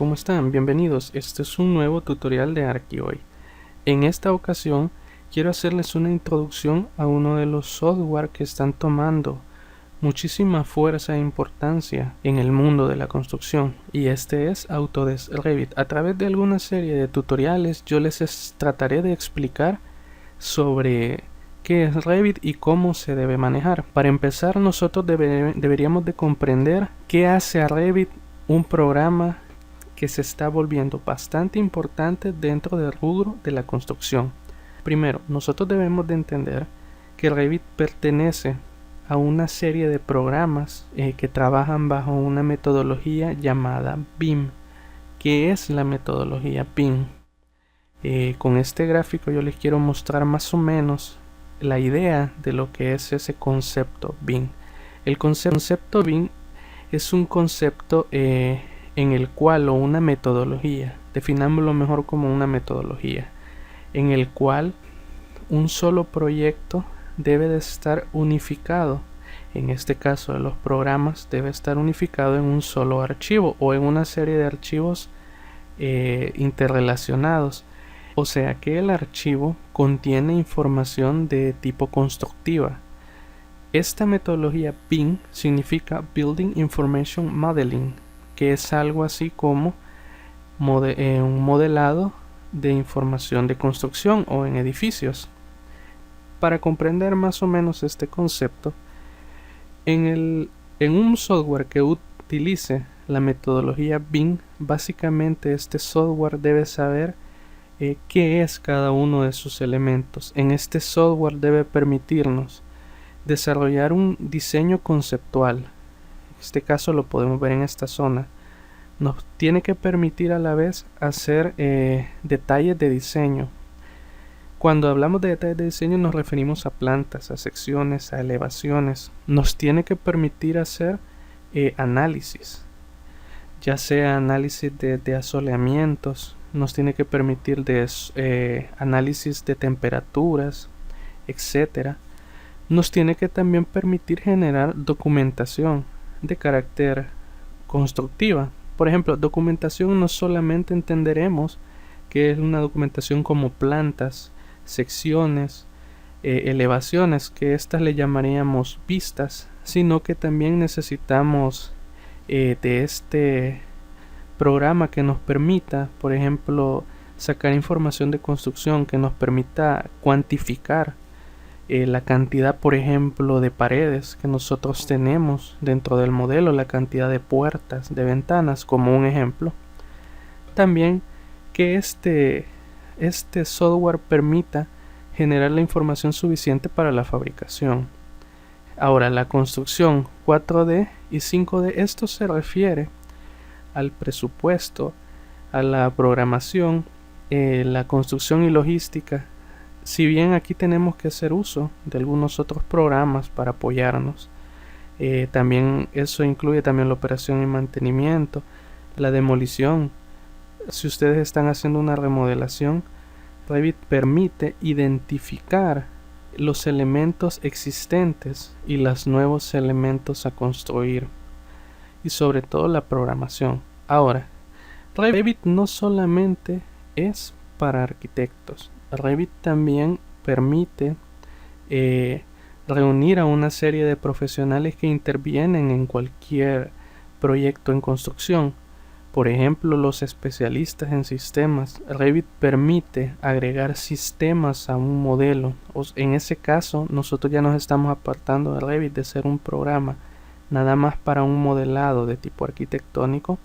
¿cómo están? Bienvenidos. Este es un nuevo tutorial de ArchiHoy. En esta ocasión quiero hacerles una introducción a uno de los software que están tomando muchísima fuerza e importancia en el mundo de la construcción, y este es Autodesk Revit. A través de alguna serie de tutoriales yo les trataré de explicar sobre qué es Revit y cómo se debe manejar. Para empezar, nosotros deberíamos de comprender qué hace a Revit un programa que se está volviendo bastante importante dentro del rubro de la construcción. Primero, nosotros debemos de entender que Revit pertenece a una serie de programas que trabajan bajo una metodología llamada BIM. ¿Qué es la metodología BIM? Con este gráfico yo les quiero mostrar más o menos la idea de lo que es ese concepto BIM. El concepto BIM es un concepto en el cual, o una metodología, definámoslo mejor como una metodología, en el cual un solo proyecto debe de estar unificado. En este caso de los programas debe estar unificado en un solo archivo o en una serie de archivos interrelacionados. O sea que el archivo contiene información de tipo constructiva. Esta metodología BIM significa Building Information Modeling, que es algo así como un modelado de información de construcción o en edificios. Para comprender más o menos este concepto, en un software que utilice la metodología BIM, básicamente este software debe saber qué es cada uno de sus elementos. En este software debe permitirnos desarrollar un diseño conceptual. En este caso lo podemos ver en esta zona. Nos tiene que permitir a la vez hacer detalles de diseño. Cuando hablamos de detalles de diseño nos referimos a plantas, a secciones, a elevaciones. Nos tiene que permitir hacer análisis, ya sea análisis de asoleamientos, nos tiene que permitir análisis de temperaturas, etcétera. Nos tiene que también permitir generar documentación de carácter constructiva. Por ejemplo, documentación no solamente entenderemos que es una documentación como plantas, secciones, elevaciones, que estas le llamaríamos vistas, sino que también necesitamos de este programa que nos permita, por ejemplo, sacar información de construcción, que nos permita cuantificar la cantidad, por ejemplo, de paredes que nosotros tenemos dentro del modelo, la cantidad de puertas, de ventanas, como un ejemplo. También que este software permita generar la información suficiente para la fabricación. Ahora, la construcción 4D y 5D, esto se refiere al presupuesto, a la programación, la construcción y logística. Si bien aquí tenemos que hacer uso de algunos otros programas para apoyarnos, también eso incluye también la operación y mantenimiento, la demolición. Si ustedes están haciendo una remodelación, Revit permite identificar los elementos existentes y los nuevos elementos a construir, y sobre todo la programación. Ahora, Revit no solamente es para arquitectos. Revit también permite reunir a una serie de profesionales que intervienen en cualquier proyecto en construcción. Por ejemplo, los especialistas en sistemas. Revit permite agregar sistemas a un modelo. En ese caso, nosotros ya nos estamos apartando de Revit de ser un programa nada más para un modelado de tipo arquitectónico,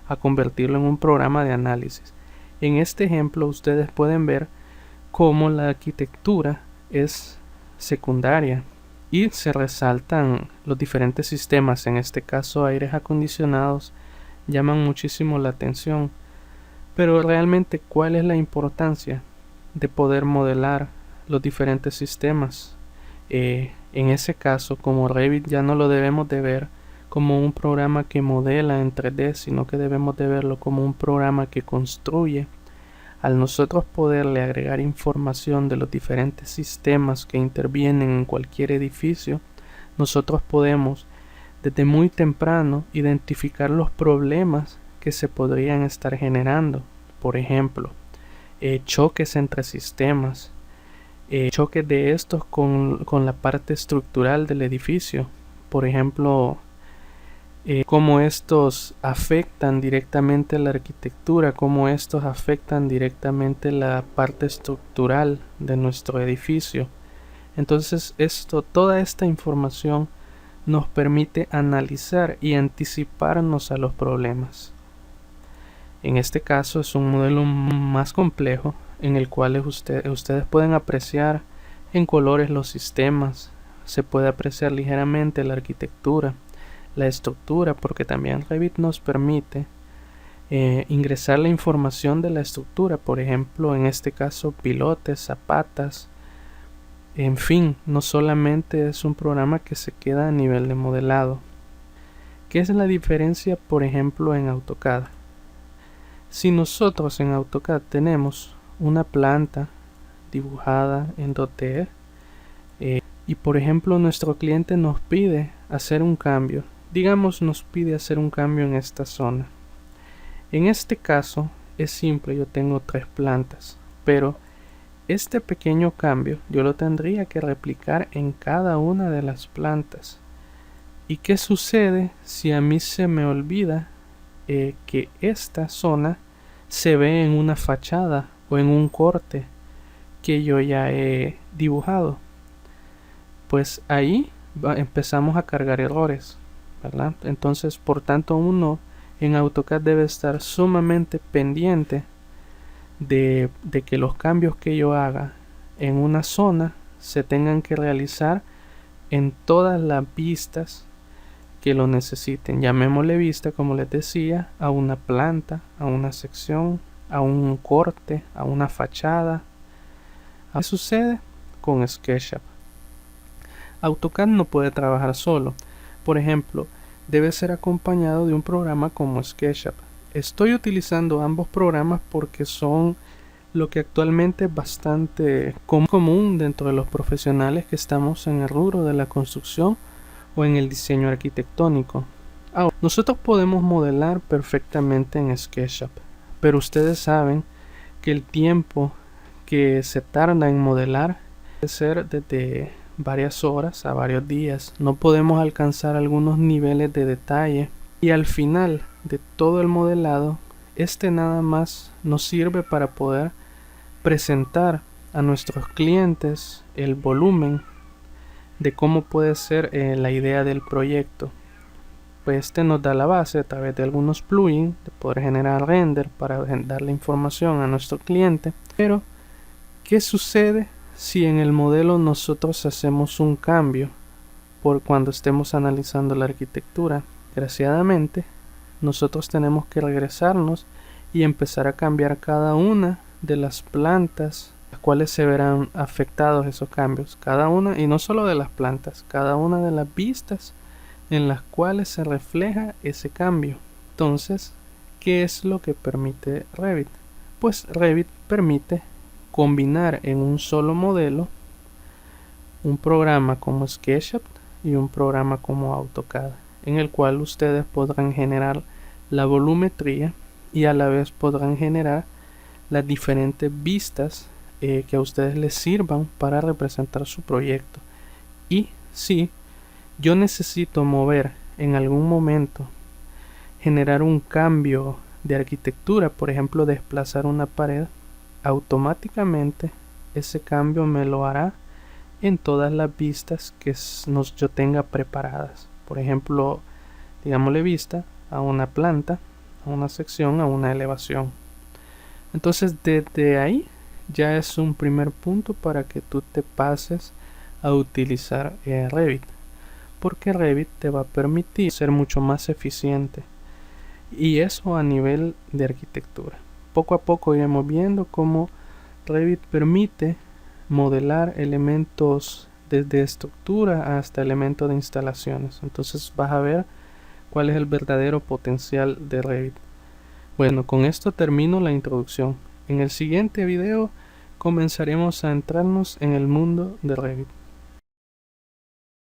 a convertirlo en un programa de análisis. En este ejemplo ustedes pueden ver cómo la arquitectura es secundaria y se resaltan los diferentes sistemas. En este caso, aires acondicionados llaman muchísimo la atención, pero realmente, ¿cuál es la importancia de poder modelar los diferentes sistemas? En ese caso, como Revit ya no lo debemos de ver como un programa que modela en 3D, sino que debemos de verlo como un programa que construye. Al nosotros poderle agregar información de los diferentes sistemas que intervienen en cualquier edificio, nosotros podemos desde muy temprano identificar los problemas que se podrían estar generando. Por ejemplo, choques entre sistemas, choques de estos con la parte estructural del edificio. Por ejemplo, cómo estos afectan directamente la arquitectura, cómo estos afectan directamente la parte estructural de nuestro edificio. Entonces toda esta información nos permite analizar y anticiparnos a los problemas. En este caso es un modelo más complejo en el cual ustedes pueden apreciar en colores los sistemas, se puede apreciar ligeramente la arquitectura, la estructura, porque también Revit nos permite ingresar la información de la estructura, por ejemplo en este caso pilotes, zapatas, en fin, no solamente es un programa que se queda a nivel de modelado. ¿Qué es la diferencia, por ejemplo, en AutoCAD? Si nosotros en AutoCAD tenemos una planta dibujada en 2D y por ejemplo nuestro cliente nos pide hacer un cambio, digamos nos pide hacer un cambio en esta zona. En este caso es simple, yo tengo 3 plantas, pero este pequeño cambio yo lo tendría que replicar en cada una de las plantas. ¿Y qué sucede si a mí se me olvida que esta zona se ve en una fachada o en un corte que yo ya he dibujado? Pues ahí empezamos a cargar errores, ¿verdad? Entonces, por tanto, uno en AutoCAD debe estar sumamente pendiente de que los cambios que yo haga en una zona se tengan que realizar en todas las vistas que lo necesiten. Llamémosle vista, como les decía, a una planta, a una sección, a un corte, a una fachada. ¿Qué sucede con SketchUp? AutoCAD no puede trabajar solo. Por ejemplo, debe ser acompañado de un programa como SketchUp. Estoy utilizando ambos programas porque son lo que actualmente es bastante común dentro de los profesionales que estamos en el rubro de la construcción o en el diseño arquitectónico. Ahora, nosotros podemos modelar perfectamente en SketchUp, pero ustedes saben que el tiempo que se tarda en modelar puede ser desde varias horas a varios días. No podemos alcanzar algunos niveles de detalle y al final de todo el modelado nada más nos sirve para poder presentar a nuestros clientes el volumen de cómo puede ser la idea del proyecto. Pues nos da la base a través de algunos plugins de poder generar render para darle información a nuestro cliente. Pero ¿qué sucede si en el modelo nosotros hacemos un cambio por cuando estemos analizando la arquitectura? Desgraciadamente nosotros tenemos que regresarnos y empezar a cambiar cada una de las plantas las cuales se verán afectados esos cambios, cada una, y no solo de las plantas, cada una de las vistas en las cuales se refleja ese cambio. Entonces, ¿qué es lo que permite Revit? Pues Revit permite combinar en un solo modelo un programa como SketchUp y un programa como AutoCAD, en el cual ustedes podrán generar la volumetría y a la vez podrán generar las diferentes vistas que a ustedes les sirvan para representar su proyecto. Y si yo necesito mover en algún momento, generar un cambio de arquitectura, por ejemplo desplazar una pared, automáticamente ese cambio me lo hará en todas las vistas que yo tenga preparadas. Por ejemplo, digámosle vista a una planta, a una sección, a una elevación. Entonces desde ahí ya es un primer punto para que tú te pases a utilizar Revit, porque Revit te va a permitir ser mucho más eficiente, y eso a nivel de arquitectura. Poco a poco iremos viendo cómo Revit permite modelar elementos desde estructura hasta elementos de instalaciones. Entonces vas a ver cuál es el verdadero potencial de Revit. Bueno, con esto termino la introducción. En el siguiente video comenzaremos a entrarnos en el mundo de Revit.